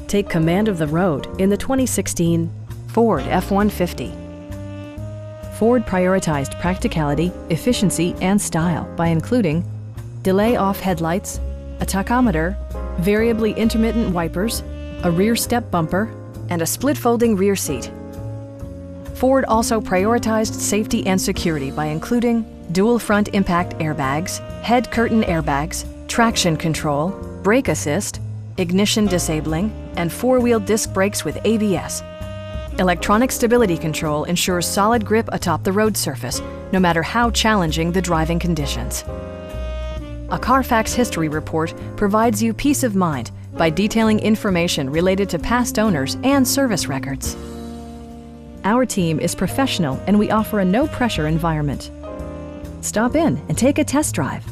Take command of the road in the 2016 Ford F-150. Ford prioritized practicality, efficiency, and style by including delay-off headlights, a tachometer, variably intermittent wipers, a rear step bumper, and a split-folding rear seat. Ford also prioritized safety and security by including dual front impact airbags, head curtain airbags, traction control, brake assist, ignition disabling, and four-wheel disc brakes with ABS. Electronic stability control ensures solid grip atop the road surface, no matter how challenging the driving conditions. A Carfax history report provides you peace of mind by detailing information related to past owners and service records. Our team is professional and we offer a no-pressure environment. Stop in and take a test drive.